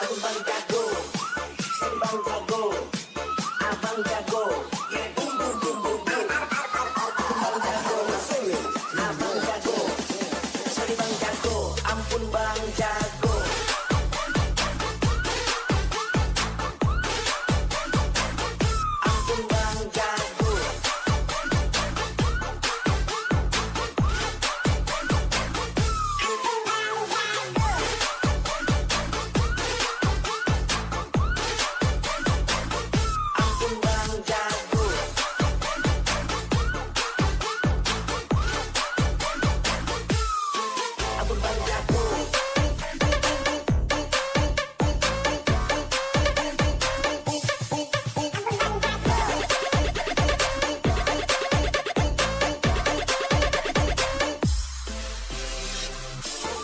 Aku bang jago, sing bang jago, abang jago, yeah boom boom boom boom boom. Aku bang jago, abang jago, sorry bang jago, ampun bang jago. Ampun bang jago. Ampun bang jago. Ampun bang jago.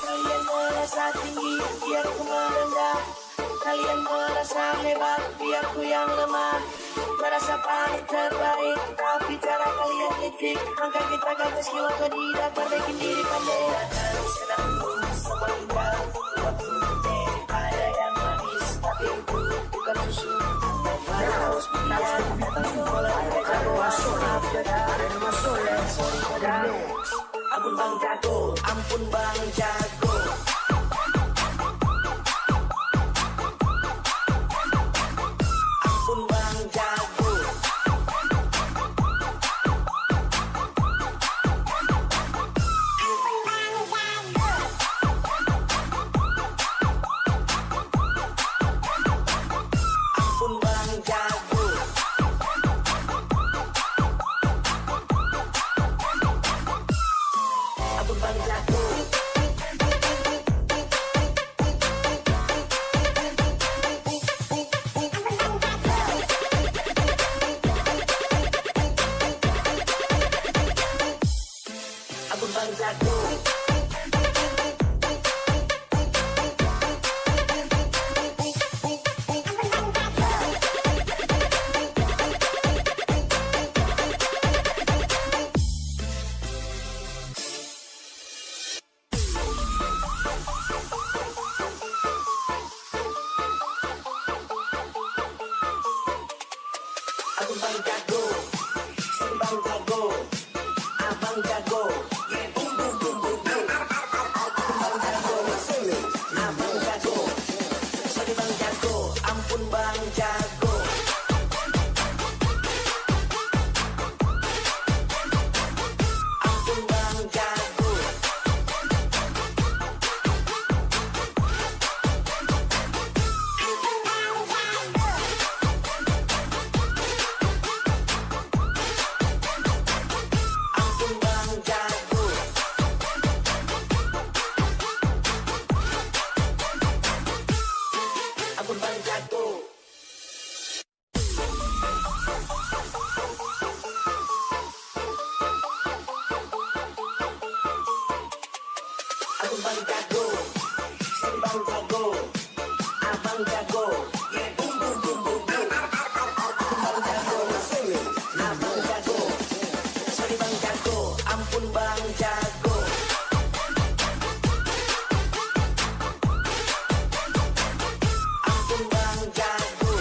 Kalian merasa tinggi, biar ku merendah. Kalian merasa hebat, biar ku yang lemah. Merasa paling terbaik, tapi cara kalian licik. Maka kita gagal jiwa kau tidak perbaiki diri pandai. Kalau sedang sama indah, waktu ada yang manis, tapi itu bukan susu. Pada haus biar datang sekolah, mereka bawa sholat. Ada nama soleh, sorry pada. Ampun bang jago, ampun bang jago. Ampun bang jago. Ampun bang jago. Ampun bang jago. Ampun bang jago. Ampun bang jago, sing bang jago, abang jago, yeah boom boom boom boom boom. Ampun bang jago, abang jago, sorry bang jago, ampun bang jago. Ampun bang jago. Ampun bang jago. Ampun bang jago. Ampun bang jago, sing bang jago, abang jago, yeah boom boom boom boom boom. Ampun bang jago, abang jago, sorry bang jago, ampun bang jago. Ampun bang jago.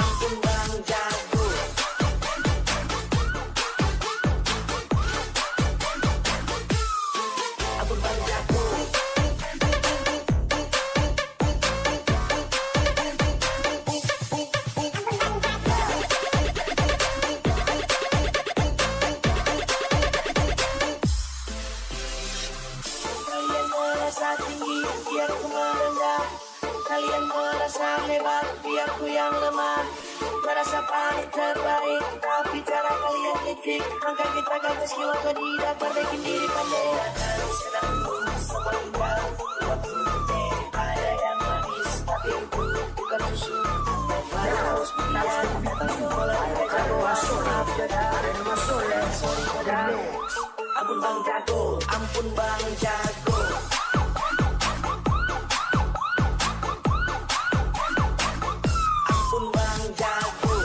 Ampun bang jago. Ampun bang jago. Kalian merasa tinggi, biar ku merendah. Kalian merasa hebat, biar ku yang lemah. Merasa paling terbaik, tapi cara kalian licik. Maka kita gagal jiwa kau tidak perbaiki diri pandai. Kalau sedang sama indah, waktu ada yang manis, tapi itu bukan susu. Pada haus biar datang sekolah, mereka bawa sholat. Ada nama soleh, sorry pada. Ampun bang jago, ampun bang jago. Ampun bang jago.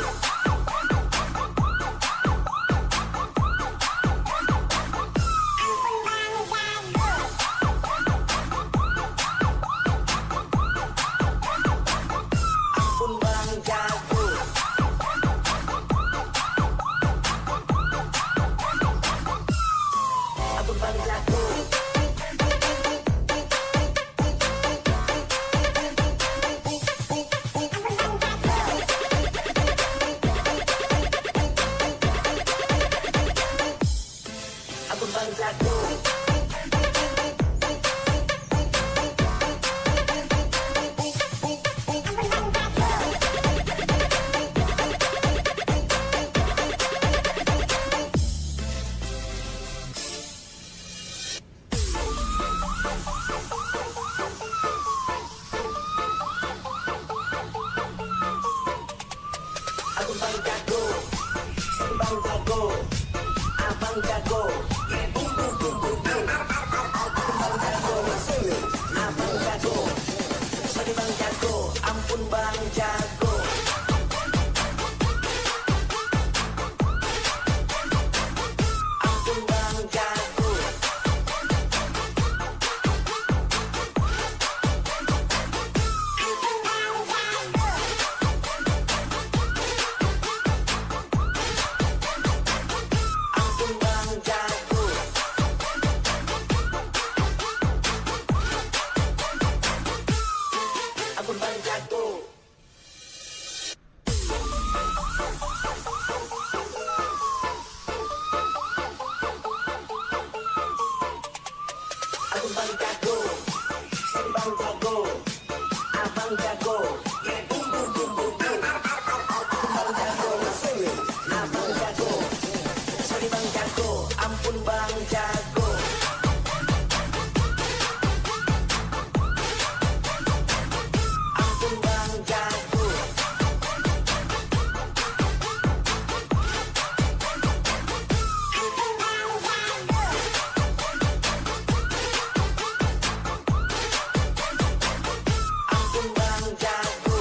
bang jago, si bang jago, abang jago. Bum bum bum bum bum. Bang jago, abang jago, si bang jago, ampun bang jago. Ampun bang jago. Ampun bang jago. Ampun bang jago. Ampun bang jago, si bang jago, abang jago. Bum bum bum bum bum. Bang jago, abang jago, si bang jago, ampun bang jago. Ampun bang jago. Ampun bang jago.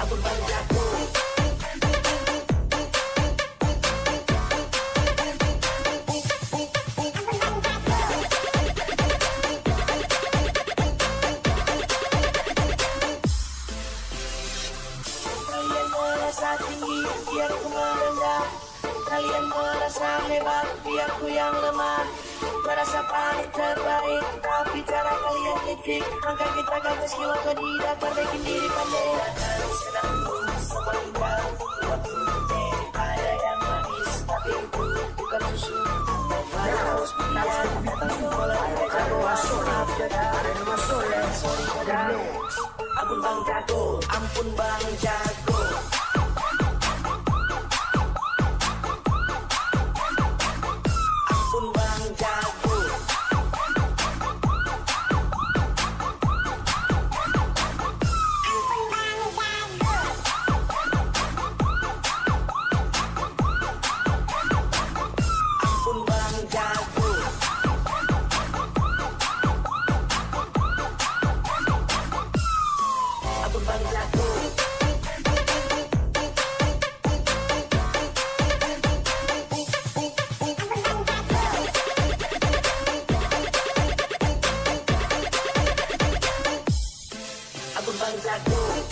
Ampun bang jago. Kalian merasa tinggi, biar ku merendah. Kalian merasa hebat, biar ku yang lemah. Merasa paling terbaik, tapi cara kalian licik. Maka kita gagal skill atau tidak perbaiki diri pandai. Dan sedang berusaha indah, waktu daripada yang manis. Tapi itu bukan susu. Mari harus pilihan, datang sekolah tidak jago. Maaf jaga, sorry jaga. Ampun bang jago, ampun bang jago. Ampun bang jago. Ampun bang jago. Ampun bang jago. Ampun bang jago.